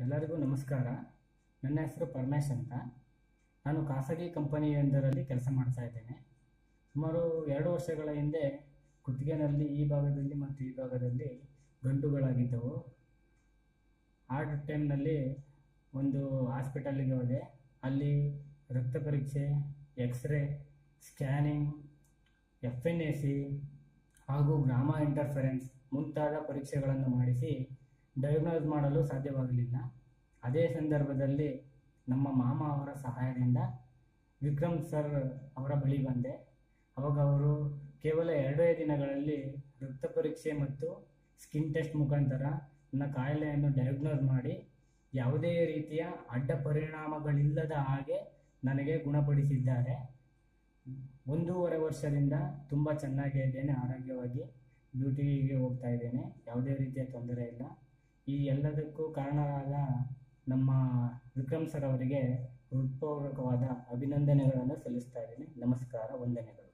ಎಲ್ಲರಿಗೂ ನಮಸ್ಕಾರ. ನನ್ನ ಹೆಸರು ಪರಮೇಶ್ ಅಂತ. ನಾನು ಖಾಸಗಿ ಕಂಪನಿಯೊಂದರಲ್ಲಿ ಕೆಲಸ ಮಾಡ್ತಾ ಇದ್ದೇನೆ. ಸುಮಾರು 2 ವರ್ಷಗಳ ಹಿಂದೆ ಕುತ್ತಿಗೆನಲ್ಲಿ ಈ ಭಾಗದಲ್ಲಿ ಮತ್ತು ಈ ಭಾಗದಲ್ಲಿ ಗಂಟುಗಳಾಗಿದ್ದವು. ಆ ಟೈಮ್ನಲ್ಲಿ ಒಂದು ಹಾಸ್ಪಿಟಲ್ಲಿಗೆ ಹೋದೆ. ಅಲ್ಲಿ ರಕ್ತ ಪರೀಕ್ಷೆ, ಎಕ್ಸ್ರೇ, ಸ್ಕ್ಯಾನಿಂಗ್, FNAC ಹಾಗೂ ಗ್ರಾಮಾ ಇಂಟರ್ಫರೆನ್ಸ್ ಮುಂತಾದ ಪರೀಕ್ಷೆಗಳನ್ನು ಮಾಡಿಸಿ ಡಯಾಗ್ನೋಸ್ ಮಾಡಲು ಸಾಧ್ಯವಾಗಲಿಲ್ಲ. ಅದೇ ಸಂದರ್ಭದಲ್ಲಿ ನಮ್ಮ ಮಾಮ ಅವರ ಸಹಾಯದಿಂದ ವಿಕ್ರಮ್ ಸರ್ ಅವರ ಬಳಿ ಬಂದೆ. ಅವಾಗ ಅವರು ಕೇವಲ 2 ದಿನಗಳಲ್ಲಿ ರಕ್ತ ಪರೀಕ್ಷೆ ಮತ್ತು ಸ್ಕಿನ್ ಟೆಸ್ಟ್ ಮುಖಾಂತರ ನನ್ನ ಕಾಯಿಲೆಯನ್ನು ಡಯಾಗ್ನೋಸ್ ಮಾಡಿ ಯಾವುದೇ ರೀತಿಯ ಅಡ್ಡ ಪರಿಣಾಮಗಳಿಲ್ಲದ ಹಾಗೆ ನನಗೆ ಗುಣಪಡಿಸಿದ್ದಾರೆ. 1.5 ವರ್ಷದಿಂದ ತುಂಬ ಚೆನ್ನಾಗೇ ಇದ್ದೇನೆ. ಆರೋಗ್ಯವಾಗಿ ಡ್ಯೂಟಿಗೆ ಹೋಗ್ತಾ ಇದ್ದೇನೆ. ಯಾವುದೇ ರೀತಿಯ ತೊಂದರೆ ಇಲ್ಲ. ಈ ಎಲ್ಲದಕ್ಕೂ ಕಾರಣರಾದ ನಮ್ಮ ವಿಕ್ರಮ್ ಸರ್ ಅವರಿಗೆ ಹೃತ್ಪೂರ್ವಕವಾದ ಅಭಿನಂದನೆಗಳನ್ನು ಸಲ್ಲಿಸ್ತಾ ಇದ್ದೀನಿ. ನಮಸ್ಕಾರ, ವಂದನೆಗಳು.